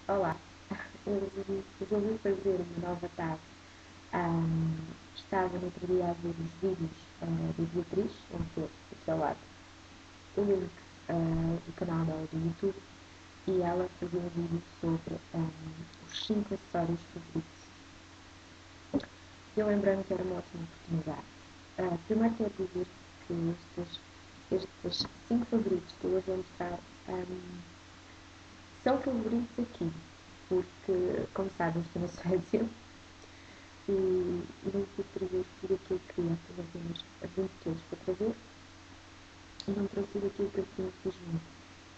Olá, eu resolvi fazer uma nova tag. Ahm, Estava no outro dia a ver os vídeos da Beatriz, vamos ver aqui ao lado, o link do canal dela do YouTube, e ela fazia um vídeo sobre os 5 acessórios favoritos. Eu lembrei-me que era uma ótima oportunidade. Primeiro quero dizer que estes 5 favoritos que eu hoje vou mostrar são favoritos aqui, porque, como sabem, estou na Suécia e não pude trazer tudo aquilo que queria, tenho apenas 20 quilos para trazer e não trouxe tudo aquilo que eu queria, infelizmente.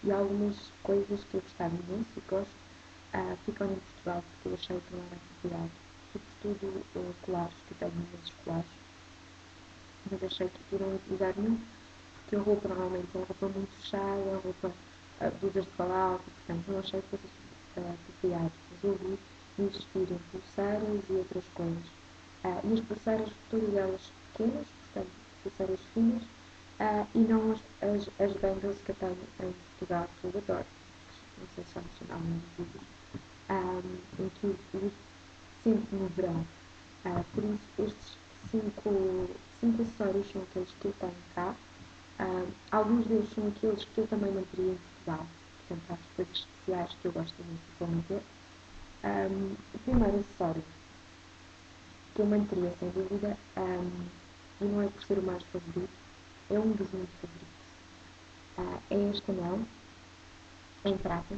E algumas coisas que eu gostava imenso e gosto ficam em Portugal porque eu achei que não era apropriado, sobretudo colares, que eu tenho imensos colares, mas achei que aqui não ia utilizar muito, porque a roupa normalmente é uma roupa muito fechada, a roupa blusas de gola alta, portanto não achei que fosse apropriado. Resolvi investir em pulseiras e outras coisas. E as pulseiras, todas elas pequenas, portanto pulseiras finas, e não as bangles que eu tenho em Portugal, que eu adoro. Não sei se já mencionaram nos vídeos, em que uso sempre no verão. Por isso, estes 5 acessórios são aqueles que eu tenho cá. Alguns deles são aqueles que eu também não teria em Portugal, portanto, há coisas especiais que eu gosto imenso de implementar. O primeiro acessório que eu manteria sem dúvida, e não é por ser o mais favorito, é um dos meus favoritos. É este anel, em prata,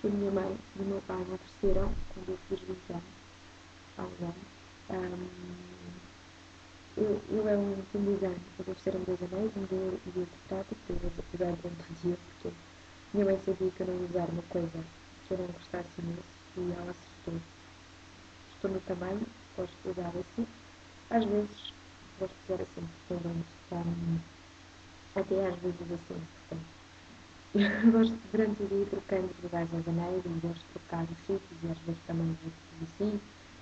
que a minha mãe e o meu pai me ofereceram quando eu fiz 20 anos, há uns anos. Eu é um design, eles ofereceram 2 anéis, um de ouro e outro de prata, que eu usei durante o dia, porque minha mãe sabia que eu não ia usar uma coisa que eu não gostasse imenso, e ela acertou. Estou no tamanho, gosto de usar assim. Às vezes gosto de usar assim, portanto, até às vezes assim, portanto. Eu gosto durante o dia trocando os lugares aos anéis e gosto de trocar os sítios e às vezes também os outros assim.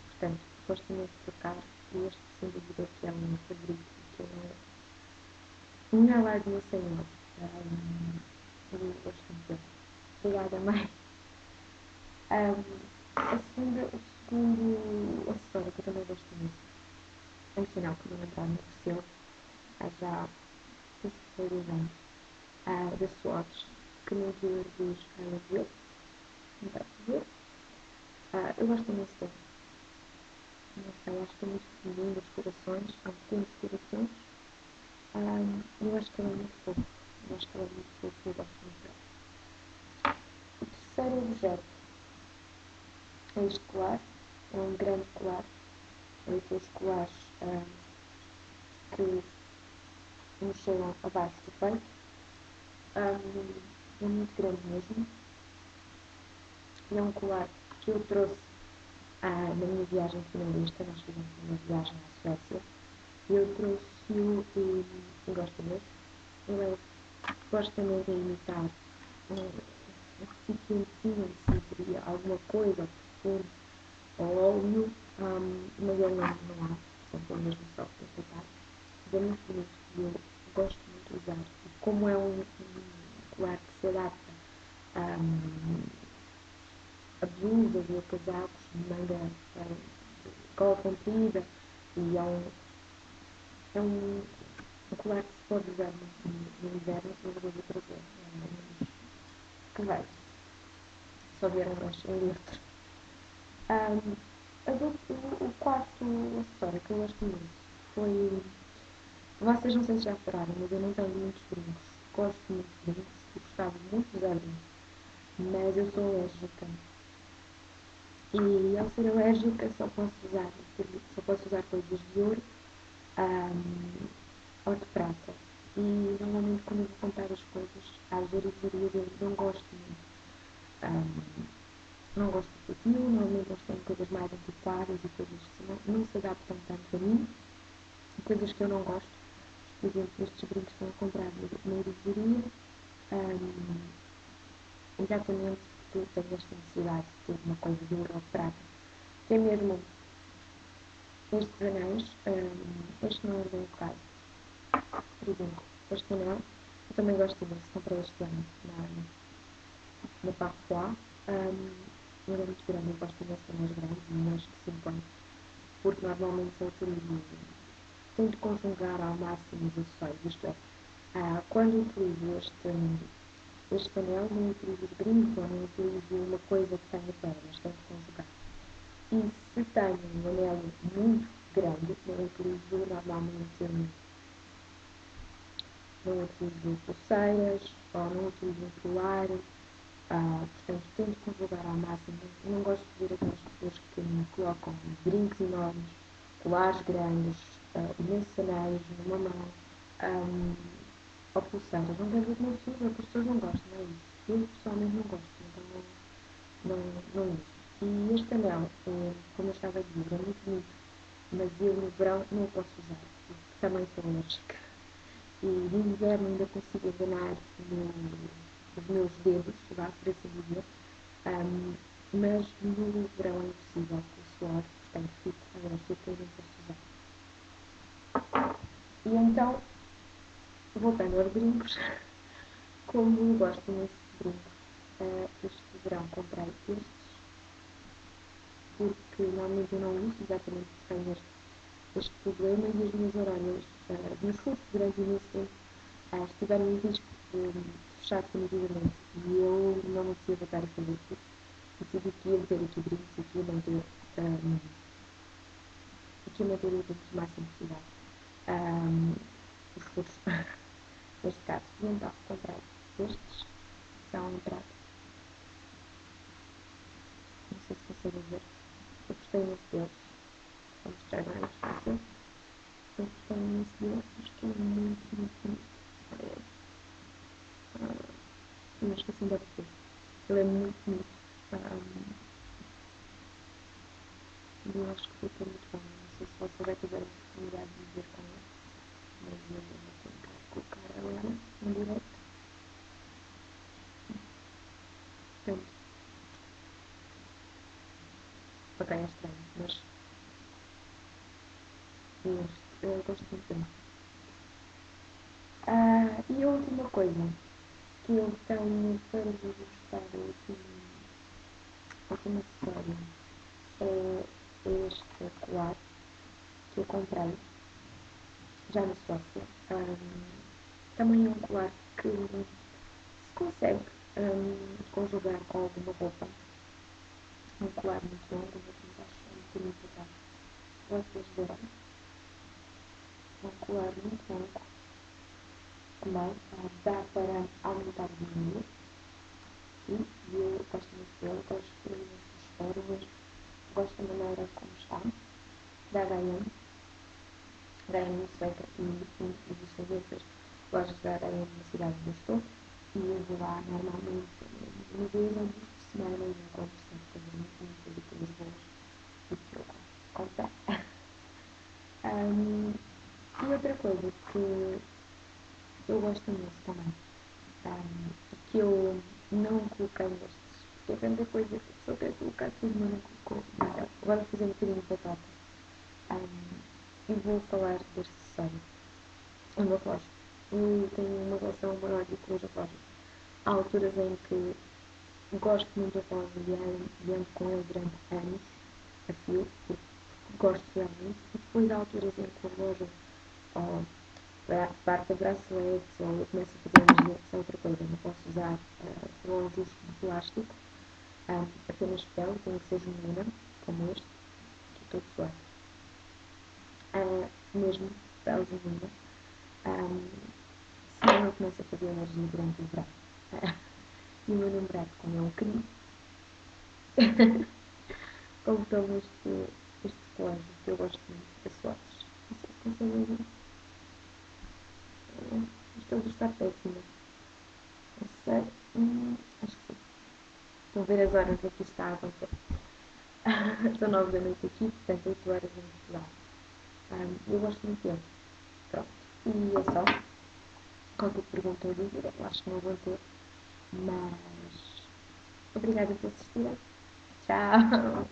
Portanto, gosto imenso de trocar e este sem dúvida que é o meu favorito e que eu não é lágrima sem ele. E gosto muito dele. Obrigada, mãe. O segundo acessório que eu também gosto muito, é um sinal que o meu namorado me ofereceu há já, penso que foi 2 anos, da Swatch, que no interior diz I love you, não vai ver. Eu gosto imenso dele. Não sei, acho que é muito pequenininho, os corações, são pequenos corações. Eu acho que ele é muito fofo. Eu acho que ele é muito fofo e eu gosto muito dele. O terceiro objeto é este colar. É um grande colar. É aqueles colares que nos chegam abaixo do peito. É muito grande mesmo. E é um colar que eu trouxe na minha viagem finalista. Nós fizemos uma viagem à Suécia. Eu trouxe-o e gosto imenso. Ele é supostamente a imitar um recipientezinho se seria alguma coisa, perfume ou óleo, mas ele não há, portanto é mesmo só para enfeitar. Mas é muito bonito e eu gosto muito de usar. E como é um colar que se adapta a blusas ou a casacos de manga de cola comprida, e é um colar que se pode usar no inverno, eu resolvi trazer. Que vai. Só vieram dois, um e outro. O quarto acessório que eu gosto muito foi. Vocês não sei se já repararam, mas eu não tenho muitos brincos. Gosto muito de brincos e gostava muito de usar brincos. Mas eu sou alérgica. E ao ser alérgica só posso usar coisas de ouro ou de prata. E normalmente quando eu vou comprar as coisas às oriverias eu não gosto muito. Não gosto de perfil, normalmente eles têm coisas mais antiquadas e coisas que não se adaptam tanto a mim, coisas que eu não gosto. Por exemplo, estes brincos estão a comprar na orivesaria, exatamente porque tenho esta necessidade de ter uma coisa de ouro ou de prata, que é mesmo estes anéis. Este não é bem o caso. Por exemplo, este anel, eu também gosto imenso, comprei este ano na Parfois. Mas é muito grande, eu gosto imenso de mais grandes e mais que se impõem, porque normalmente eu utilizo, tento conjugar ao máximo os acessórios, isto é, quando utilizo este anel, não utilizo os brincos ou não utilizo uma coisa que tenha pedras, tento conjugar. E se tenho um anel muito grande, não utilizo normalmente, não utilizo pulseiras ou não utilizo um colar. Portanto, tento conjugar ao máximo. Não gosto de ver aquelas pessoas que me colocam brincos enormes, colares grandes, imensos anéis numa mão, ou pulseiras. Não quero dizer que as pessoas não gostam, não é isso. Eu pessoalmente não gosto, então não uso. E este anel, como eu estava a dizer, é muito bonito, mas eu no verão não o posso usar, porque também sou alérgica. E no inverno ainda consigo enganar os meus dedos, vá por assim dizer, mas no verão é impossível com o suor, portanto fico alérgica e não posso usar. E então, voltando aos brincos, como eu gosto imenso de brincos, este verão comprei estes, porque normalmente eu não uso exatamente porque tenho este problema e as minhas orelhas, nos furos durante imenso tempo, estiveram em risco de fechar definitivamente e eu não me podia voltar a fazer isso. Decidi que ia meter aqui brincos e que ia manter os brincos o máximo possível. Os furos, neste caso. E então comprei estes, são em prata. Não sei se conseguem ver. Eu gostei imenso deles. Vou mostrar agora mais fácil. Eu gostei imenso deles. Acho que é muito, muito bonito. Não esqueci de dizer. Ele é muito bonito. E eu acho que fica muito bom. Não sei se vocês já tiveram a oportunidade de ver com ele. Mas eu vou tentar colocar agora em direto. Portanto, ok, é estranho, mas eu gosto muito dele. E a última coisa que eu tenho para vos mostrar, o último acessório, é este colar que eu comprei já na Suécia. Também é um colar que se consegue conjugar com alguma roupa. Um colar muito longo, vou tentar chegar um bocadinho para cá. Vocês verem. Um colar muito longo. Também dá para aumentar o diminuir. E eu gosto muito dele, gosto das pérolas, gosto da maneira como está, da H&M. H&M sueca e existem imensas lojas da H&M na cidade onde eu estou. E eu vou lá normalmente uma vez ou duas por semana e encontro sempre coisas muito bonitas e coisas boas e que eu gosto de comprar. E outra coisa que eu gosto imenso também, que eu não coloquei nestes, porque é tanta coisa que a pessoa quer colocar tudo, mas não colocou. Então, agora vou fazer um bocadinho de batata. E vou falar deste acessório. É uma relógio. Eu tenho uma relação amorosa com os relógios. Há alturas em que gosto muito do relógio e ando com ele durante anos, a fio, porque gosto realmente. E depois há alturas em que o relógio parte a braceletes ou eu começo a fazer energia, que é outra coisa. Não posso usar relógios de plástico, apenas pele, tem que ser genuína, como este, que todo suado. Mesmo pele genuína. Senão eu começo a fazer energia durante o verão. E o meu namorado, como é um querido, comprou-me este relógio que eu gosto muito, da Swatch. Não sei se conseguem ver. Esta luz está péssima. Não sei. Acho que sim. Estão a ver as horas aqui está a acontecer. São 9 da noite aqui, portanto 8 horas em Portugal. Eu gosto muito dele. Pronto. E é só. Qualquer pergunta ou dúvida, eu acho que não vou ter. Mas obrigada por assistirem. Tchau!